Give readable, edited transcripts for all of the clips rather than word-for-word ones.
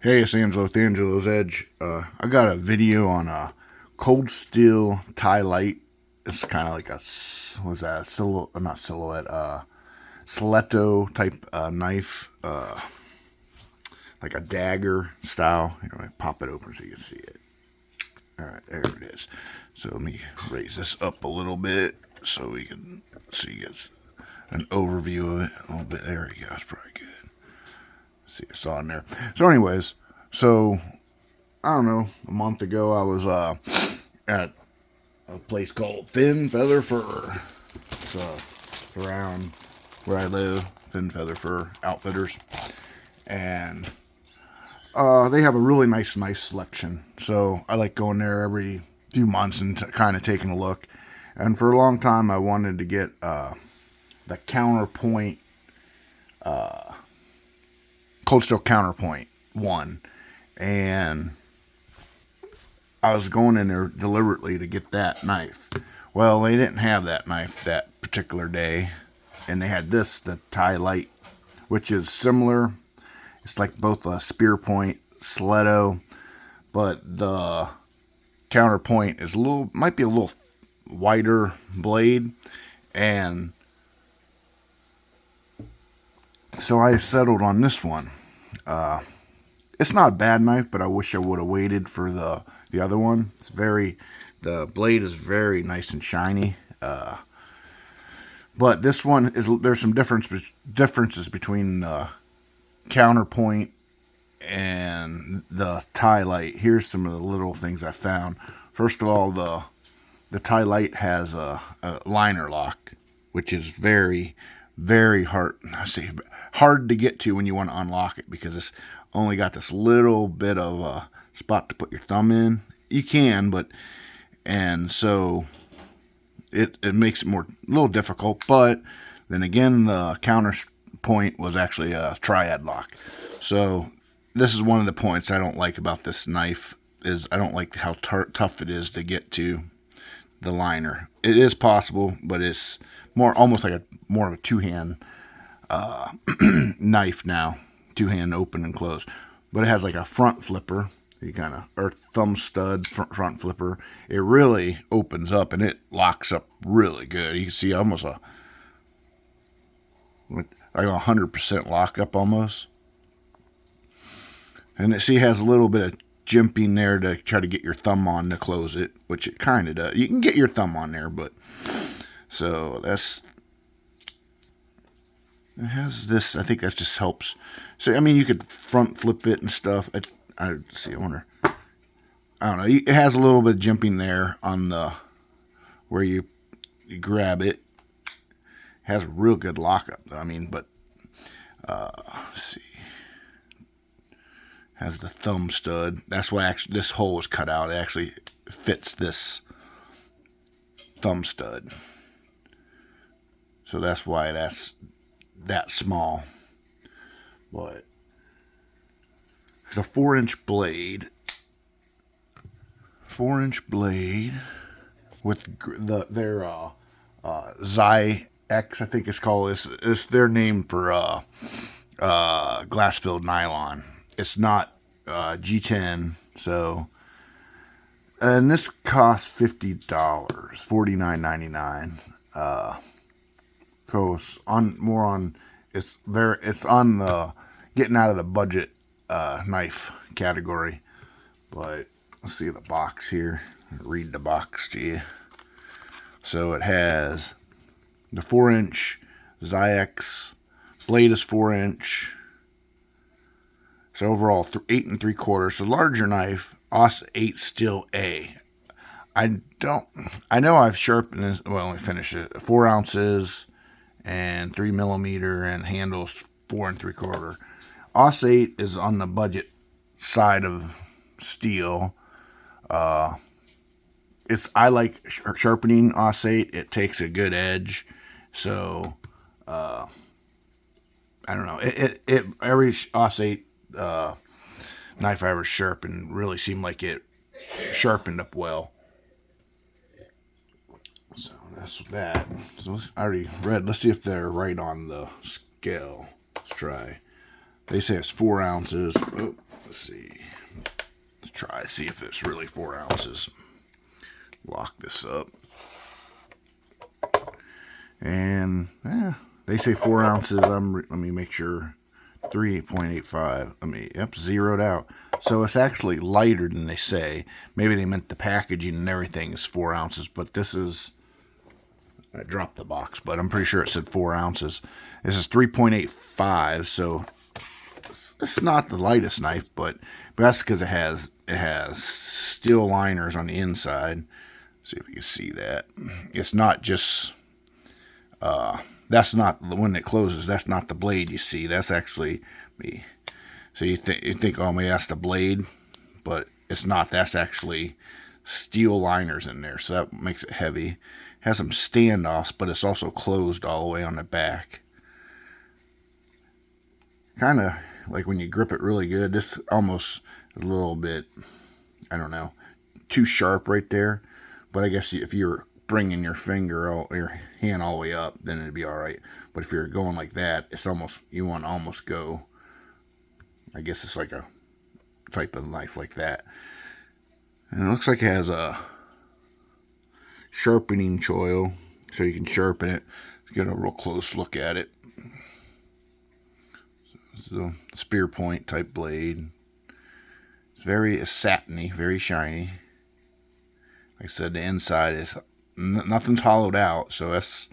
Hey, it's Angelo with Angelo's Edge. I got a video on a cold steel Ti Lite. It's kind of like not silhouette, stiletto type knife, like a dagger style. Here, let me pop it open so you can see it. All right, there it is. So let me raise this up a little bit so we can see an overview of it a little bit. There we go. It's probably good. See, it's on there. So anyways, I don't know, a month ago I was at a place called Thin Feather Fur. It's around where I live, Thin Feather Fur Outfitters. And they have a really nice selection. So I like going there every few months and kind of taking a look. And for a long time I wanted to get the Counterpoint Cold Steel Counterpoint one, and I was going in there deliberately to get that knife. Well, they didn't have that knife that particular day, and they had the Ti Lite, which is similar. It's like both a spear point, stiletto, but the Counterpoint is might be a little wider blade, and so I settled on this one. It's not a bad knife, but I wish I would have waited for the other one. The blade is very nice and shiny. But this one there's some differences between the Counterpoint and the Ti Lite. Here's some of the little things I found. First of all, the Ti Lite has a liner lock, which is very, very hard. Hard to get to when you want to unlock it, because it's only got this little bit of a spot to put your thumb in. You can, and so it makes it a little difficult. But then again, the Counterpoint was actually a triad lock. So this is one of the points I don't like about this knife, is I don't like how tough it is to get to the liner. It is possible, but it's almost like more of a two-hand knife now, two-hand open and close. But it has like a front flipper, or thumb stud front flipper. It really opens up and it locks up really good. You can see almost like 100% lockup almost. And it has a little bit of jimping there to try to get your thumb on to close it, which it kind of does. You can get your thumb on there, but so it has this. I think that just helps. So I mean, you could front flip it and stuff. I see. I wonder. I don't know. It has a little bit of jimping there on where you grab it. It has a real good lockup, though. I mean, but let's see. Has the thumb stud. That's why this hole was cut out. It actually fits this thumb stud. So that's why that's that small. But it's a 4-inch blade. 4-inch blade with their Xi X, I think it's called. It's their name for glass filled nylon. It's not G10. So, and this costs $50, $49.99. So it's it's on the getting out of the budget knife category. But let's see the box here. Read the box to you. So it has the 4-inch Xi X. Blade is 4-inch. So overall 8 3/4. So larger knife. AUS 8 Steel A. I know I've sharpened this. Well, let me finish it. 4 ounces and 3 millimeter, and handles 4 3/4. AUS 8 is on the budget side of steel. I like sharpening AUS 8. It takes a good edge. So I don't know. Every AUS 8 knife I ever sharpened really seemed like it sharpened up well. So that's that. So I already read. Let's see if they're right on the scale. Let's try. They say it's 4 ounces. Oh, Let's see. Let's try see if it's really 4 ounces. Lock this up. And they say 4 ounces. Let me make sure. 3.85. Yep, zeroed out. So it's actually lighter than they say. Maybe they meant the packaging and everything is 4 ounces, but this is. I dropped the box, but I'm pretty sure it said 4 ounces. This is 3.85, so it's not the lightest knife, but that's because it has steel liners on the inside. See if you can see that. It's not just. That's not when it closes. That's not the blade you see. That's actually me. So you think, oh, maybe that's the blade, but it's not. That's actually steel liners in there. So that makes it heavy. It has some standoffs, but it's also closed all the way on the back. Kind of like when you grip it really good. This almost a little bit, I don't know, too sharp right there. But I guess if you're bringing your your hand all the way up, then it'd be all right. But if you're going like that, it's almost, you want to almost go, I guess it's like a type of knife like that. And it looks like it has a sharpening choil, so you can sharpen it. Let's get a real close look at it. So spear point type blade. It's very satiny, very shiny. Like I said, the inside is nothing's hollowed out, so that's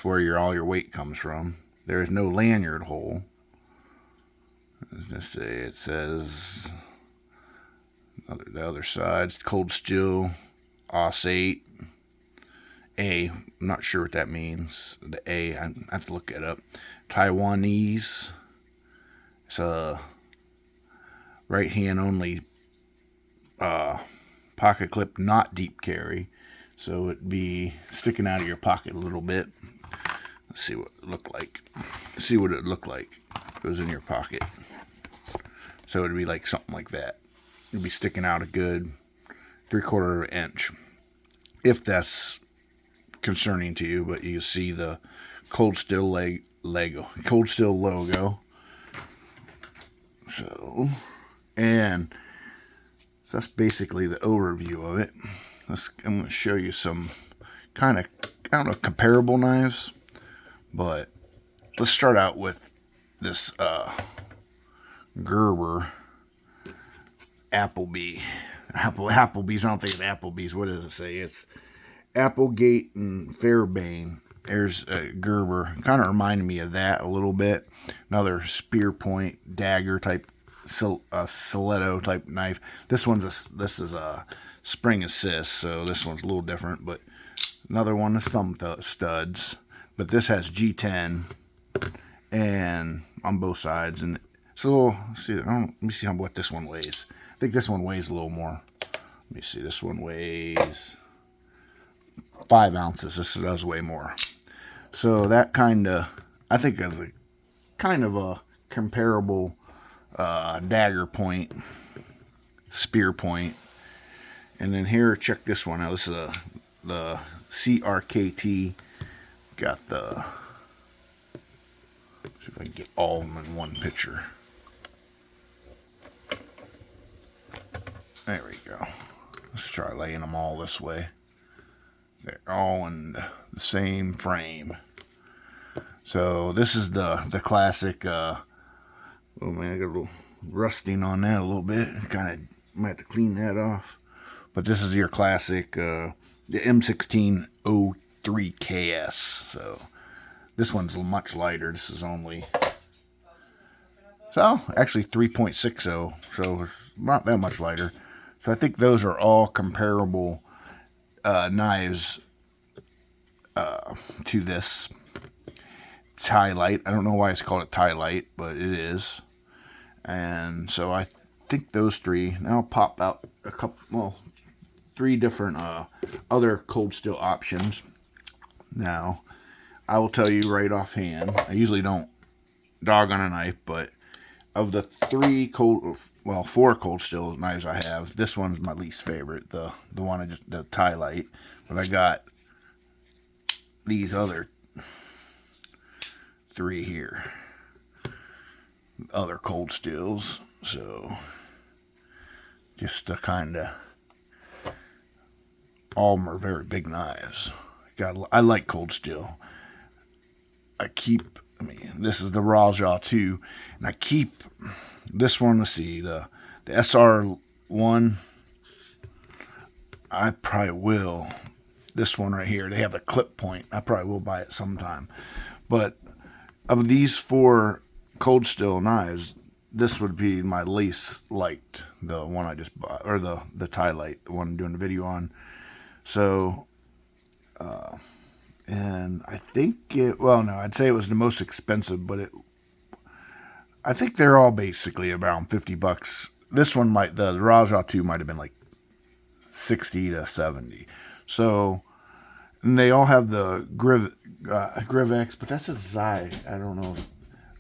where all your weight comes from. There is no lanyard hole. Let's say it says the other side, Cold Steel Os 8 A. I'm not sure what that means. The A, I have to look it up. Taiwanese. It's a right hand only pocket clip, not deep carry. So it'd be sticking out of your pocket a little bit. Let's see what it looked like. See what it looked like. It goes in your pocket. So it'd be like something like that. It'd be sticking out a good 3/4 inch. If that's concerning to you, but you see the Cold Steel Cold Steel logo. So that's basically the overview of it. I'm going to show you some kind of, I don't know, comparable knives. But let's start out with this Gerber Applebee. Applebee's, I don't think it's Applebee's. What does it say? It's Applegate and Fairbairn. There's Gerber. Kind of reminded me of that a little bit. Another spear point, dagger type, stiletto type knife. This is a spring assist, so this one's a little different. But another one is thumb studs. But this has G10 and on both sides, and it's a little. Let me see what this one weighs. I think this one weighs a little more. Let me see. This one weighs 5 ounces. This does weigh more. So that I think is a kind of a comparable dagger point, spear point. And then here, check this one out. This is the CRKT. Got the. See if I can get all of them in one picture. There we go. Let's try laying them all this way. They're all in the same frame. So this is the classic. Oh man, I got a little rusting on that a little bit. Kind of might have to clean that off. But this is your classic, the M1603KS. So this one's much lighter. This is only, so actually 3.60. So it's not that much lighter. So I think those are all comparable knives to this Ti Lite. I don't know why it's called a Ti Lite, but it is. And so I think those three. Now I'll pop out a couple, well, 3 different other cold steel options. Now, I will tell you right offhand, I usually don't dog on a knife, but of the 4 cold steel knives I have, this one's my least favorite, the one the Ti Lite. But I got these other 3 here, other cold steels. So just to kind of, all of them are very big knives. I like Cold Steel. I mean, this is the Raja too, and I keep this one. Let's see, the SR1. I probably will. This one right here, they have a clip point. I probably will buy it sometime. But of these 4 Cold Steel knives, this would be my least liked. The one I just bought, or the Ti Lite, the one I'm doing the video on. So, and I think I'd say it was the most expensive, but I think they're all basically around $50. This one the Raja 2 might have been like 60 to 70. So, and they all have the Grivex, but that's a Xi. I don't know.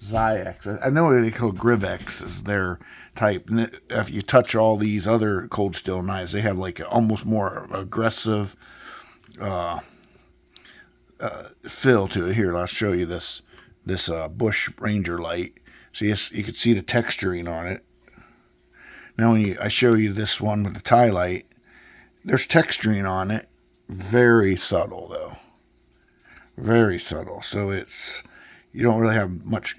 Zyx. I know they call Grivex is their type. And if you touch all these other Cold Steel knives, they have like almost more aggressive feel to it. Here, I'll show you this Bush Ranger light. So yes, you can see the texturing on it. Now when I show you this one with the Ti Lite, there's texturing on it. Very subtle though. Very subtle. So you don't really have much.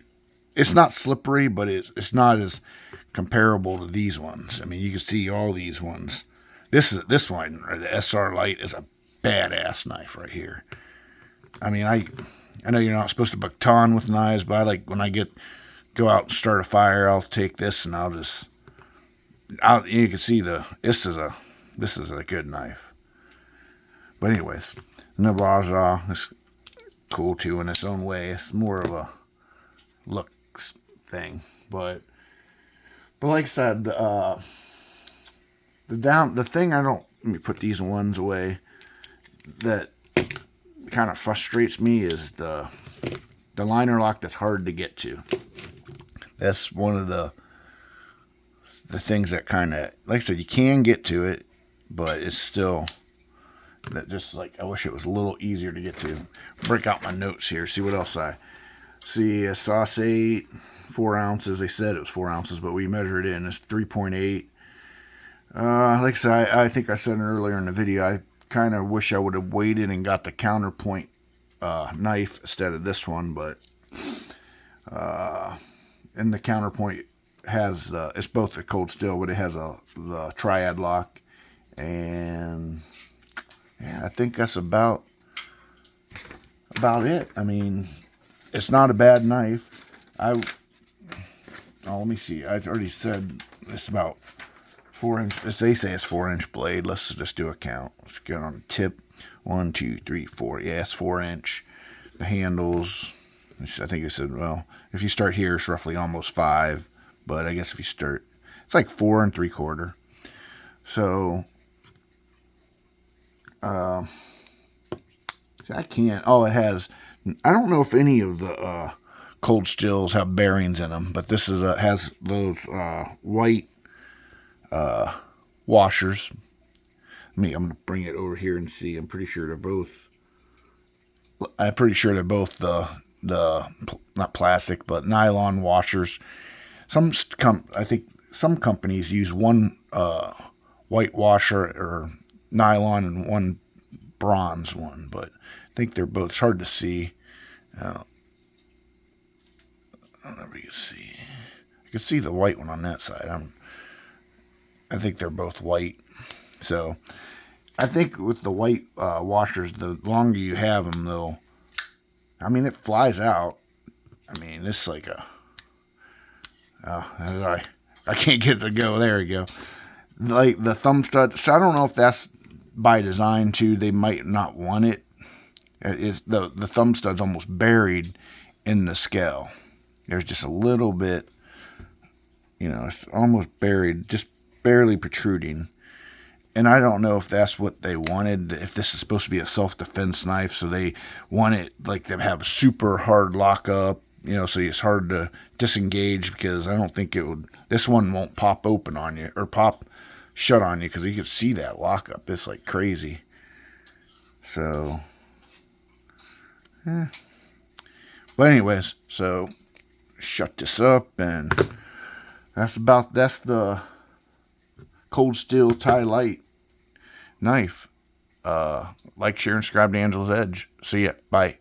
It's not slippery, but it's not as comparable to these ones. I mean, you can see all these ones. This one, the SR Lite, is a badass knife right here. I mean, I know you're not supposed to baton with knives, but I like when I go out and start a fire, I'll take this and you can see this is a good knife. But anyways, the Raja is cool too in its own way. It's more of a looks thing, but like I said, the thing let me put these ones away, that kind of frustrates me is the liner lock that's hard to get to. That's one of the things that kind of, like I said, you can get to it, but it's still that just like, I wish it was a little easier to get to. Break out my notes here, see what else I see. A sauce 8, 4 ounces. They said it was 4 ounces, but we measured it and it's 3.8. Like I said, I think I said it earlier in the video, I kind of wish I would have waited and got the counterpoint knife instead of this one, but and the counterpoint has it's both the Cold Steel, but it has the triad lock, and yeah, I think that's about it. I mean, it's not a bad knife. Let me see. I already said it's about 4 inch. They say it's 4-inch blade. Let's just do a count. Let's get on the tip. 1, 2, 3, 4. Yeah, it's 4-inch. The handles, I think it said, well, if you start here, it's roughly almost 5. But I guess if you start, it's like 4 3/4. So, I can't. Oh, it has. I don't know if any of the Cold Steels have bearings in them, but this has those white washers. I'm gonna bring it over here and see. I'm pretty sure they're both the not plastic but nylon washers. I think some companies use one white washer or nylon and one bronze one, but I think they're both. It's hard to see. I don't know if you can see. You can see the white one on that side. I think they're both white. So I think with the white washers, the longer you have them, it flies out. I mean, it's like I can't get it to go. There we go. Like the thumb stud. So I don't know if that's by design too. They might not want it. It's the thumb stud's almost buried in the scale. There's just a little bit, it's almost buried, just barely protruding. And I don't know if that's what they wanted, if this is supposed to be a self-defense knife, so they want it like they have a super hard lockup, so it's hard to disengage, because I don't think this one won't pop open on you, or pop shut on you, because you can see that lockup. It's like crazy. So, but anyways, so shut this up, and that's the Cold Steel Ti Lite knife. Like, share, and subscribe to Angela's Edge. See ya. Bye.